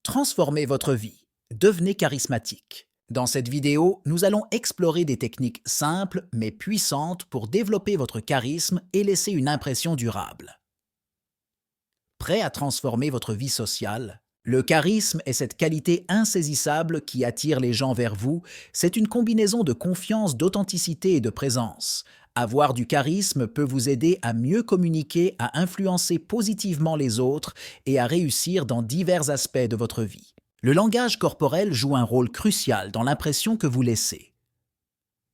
Transformez votre vie. Devenez charismatique. Dans cette vidéo, nous allons explorer des techniques simples mais puissantes pour développer votre charisme et laisser une impression durable. Prêt à transformer votre vie sociale? Le charisme est cette qualité insaisissable qui attire les gens vers vous. C'est une combinaison de confiance, d'authenticité et de présence. Avoir du charisme peut vous aider à mieux communiquer, à influencer positivement les autres et à réussir dans divers aspects de votre vie. Le langage corporel joue un rôle crucial dans l'impression que vous laissez.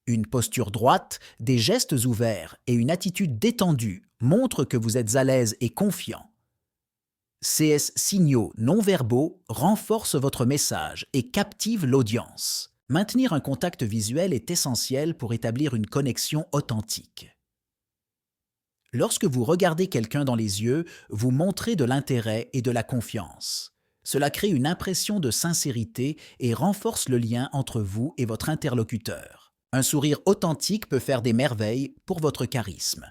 Une posture droite, des gestes ouverts et une attitude détendue montrent que vous êtes à l'aise et confiant. Ces signaux non-verbaux renforcent votre message et captivent l'audience. Maintenir un contact visuel est essentiel pour établir une connexion authentique. Lorsque vous regardez quelqu'un dans les yeux, vous montrez de l'intérêt et de la confiance. Cela crée une impression de sincérité et renforce le lien entre vous et votre interlocuteur. Un sourire authentique peut faire des merveilles pour votre charisme.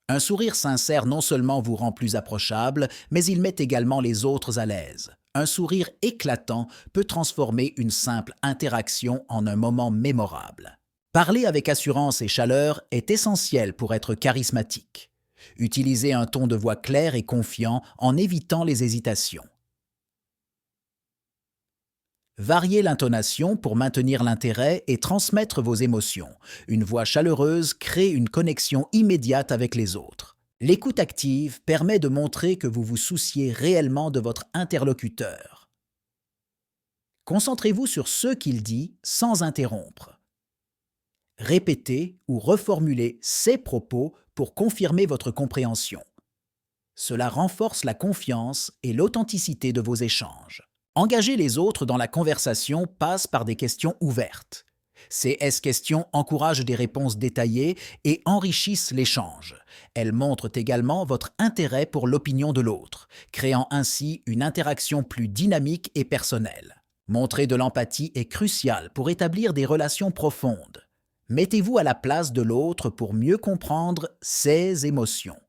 Un sourire sincère non seulement vous rend plus approchable, mais il met également les autres à l'aise. Un sourire éclatant peut transformer une simple interaction en un moment mémorable. Parler avec assurance et chaleur est essentiel pour être charismatique. Utilisez un ton de voix clair et confiant en évitant les hésitations. Variez l'intonation pour maintenir l'intérêt et transmettre vos émotions. Une voix chaleureuse crée une connexion immédiate avec les autres. L'écoute active permet de montrer que vous vous souciez réellement de votre interlocuteur. Concentrez-vous sur ce qu'il dit sans interrompre. Répétez ou reformulez ses propos pour confirmer votre compréhension. Cela renforce la confiance et l'authenticité de vos échanges. Engager les autres dans la conversation passe par des questions ouvertes. Ces questions encouragent des réponses détaillées et enrichissent l'échange. Elles montrent également votre intérêt pour l'opinion de l'autre, créant ainsi une interaction plus dynamique et personnelle. Montrer de l'empathie est crucial pour établir des relations profondes. Mettez-vous à la place de l'autre pour mieux comprendre ses émotions.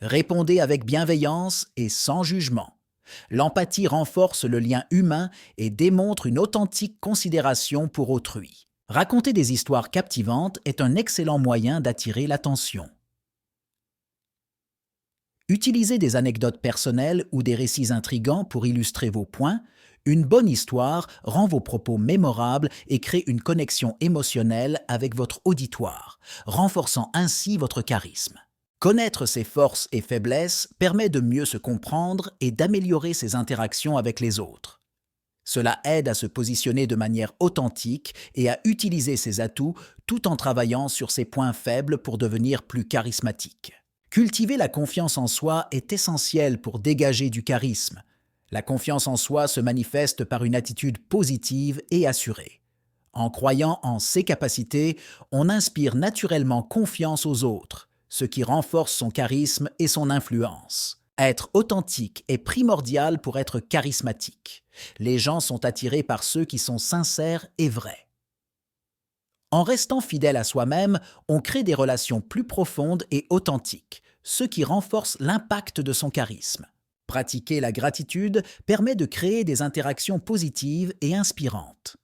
Répondez avec bienveillance et sans jugement. L'empathie renforce le lien humain et démontre une authentique considération pour autrui. Raconter des histoires captivantes est un excellent moyen d'attirer l'attention. Utilisez des anecdotes personnelles ou des récits intrigants pour illustrer vos points. Une bonne histoire rend vos propos mémorables et crée une connexion émotionnelle avec votre auditoire, renforçant ainsi votre charisme. Connaître ses forces et faiblesses permet de mieux se comprendre et d'améliorer ses interactions avec les autres. Cela aide à se positionner de manière authentique et à utiliser ses atouts tout en travaillant sur ses points faibles pour devenir plus charismatique. Cultiver la confiance en soi est essentiel pour dégager du charisme. La confiance en soi se manifeste par une attitude positive et assurée. En croyant en ses capacités, on inspire naturellement confiance aux autres, ce qui renforce son charisme et son influence. Être authentique est primordial pour être charismatique. Les gens sont attirés par ceux qui sont sincères et vrais. En restant fidèle à soi-même, on crée des relations plus profondes et authentiques, ce qui renforce l'impact de son charisme. Pratiquer la gratitude permet de créer des interactions positives et inspirantes.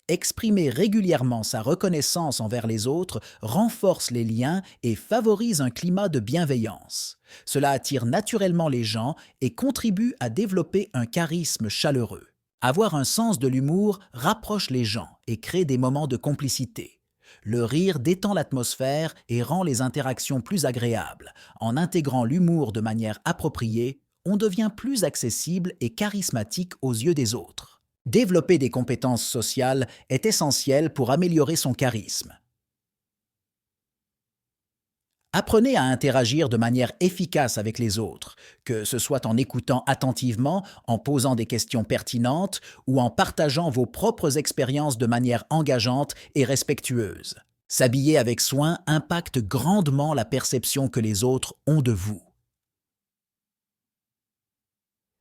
Exprimer régulièrement sa reconnaissance envers les autres renforce les liens et favorise un climat de bienveillance. Cela attire naturellement les gens et contribue à développer un charisme chaleureux. Avoir un sens de l'humour rapproche les gens et crée des moments de complicité. Le rire détend l'atmosphère et rend les interactions plus agréables. En intégrant l'humour de manière appropriée, on devient plus accessible et charismatique aux yeux des autres. Développer des compétences sociales est essentiel pour améliorer son charisme. Apprenez à interagir de manière efficace avec les autres, que ce soit en écoutant attentivement, en posant des questions pertinentes ou en partageant vos propres expériences de manière engageante et respectueuse. S'habiller avec soin impacte grandement la perception que les autres ont de vous.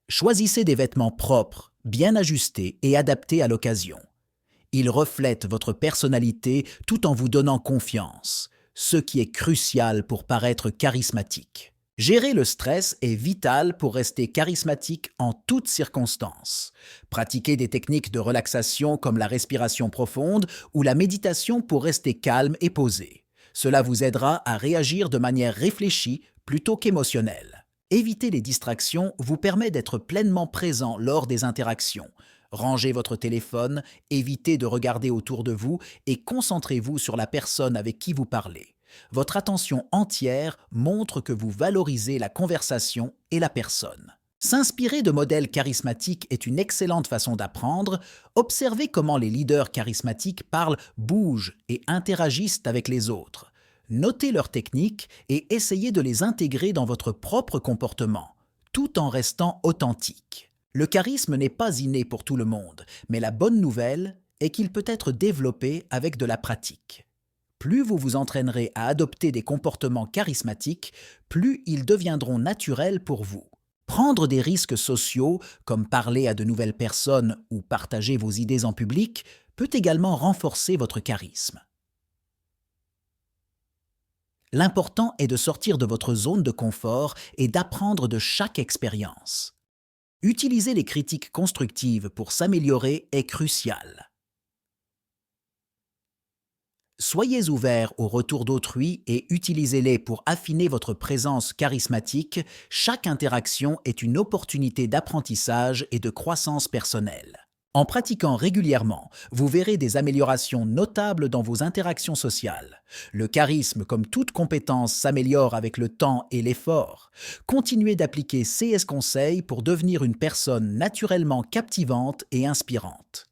Choisissez des vêtements propres, bien ajustés et adaptés à l'occasion. Ils reflètent votre personnalité tout en vous donnant confiance, ce qui est crucial pour paraître charismatique. Gérer le stress est vital pour rester charismatique en toutes circonstances. Pratiquez des techniques de relaxation comme la respiration profonde ou la méditation pour rester calme et posé. Cela vous aidera à réagir de manière réfléchie plutôt qu'émotionnelle. Éviter les distractions vous permet d'être pleinement présent lors des interactions. Rangez votre téléphone, évitez de regarder autour de vous et concentrez-vous sur la personne avec qui vous parlez. Votre attention entière montre que vous valorisez la conversation et la personne. S'inspirer de modèles charismatiques est une excellente façon d'apprendre. Observez comment les leaders charismatiques parlent, bougent et interagissent avec les autres. Notez leurs techniques et essayez de les intégrer dans votre propre comportement, tout en restant authentique. Le charisme n'est pas inné pour tout le monde, mais la bonne nouvelle est qu'il peut être développé avec de la pratique. Plus vous vous entraînerez à adopter des comportements charismatiques, plus ils deviendront naturels pour vous. Prendre des risques sociaux, comme parler à de nouvelles personnes ou partager vos idées en public, peut également renforcer votre charisme. L'important est de sortir de votre zone de confort et d'apprendre de chaque expérience. Utiliser les critiques constructives pour s'améliorer est crucial. Soyez ouvert au retour d'autrui et utilisez-les pour affiner votre présence charismatique. Chaque interaction est une opportunité d'apprentissage et de croissance personnelle. En pratiquant régulièrement, vous verrez des améliorations notables dans vos interactions sociales. Le charisme, comme toute compétence, s'améliore avec le temps et l'effort. Continuez d'appliquer ces conseils pour devenir une personne naturellement captivante et inspirante.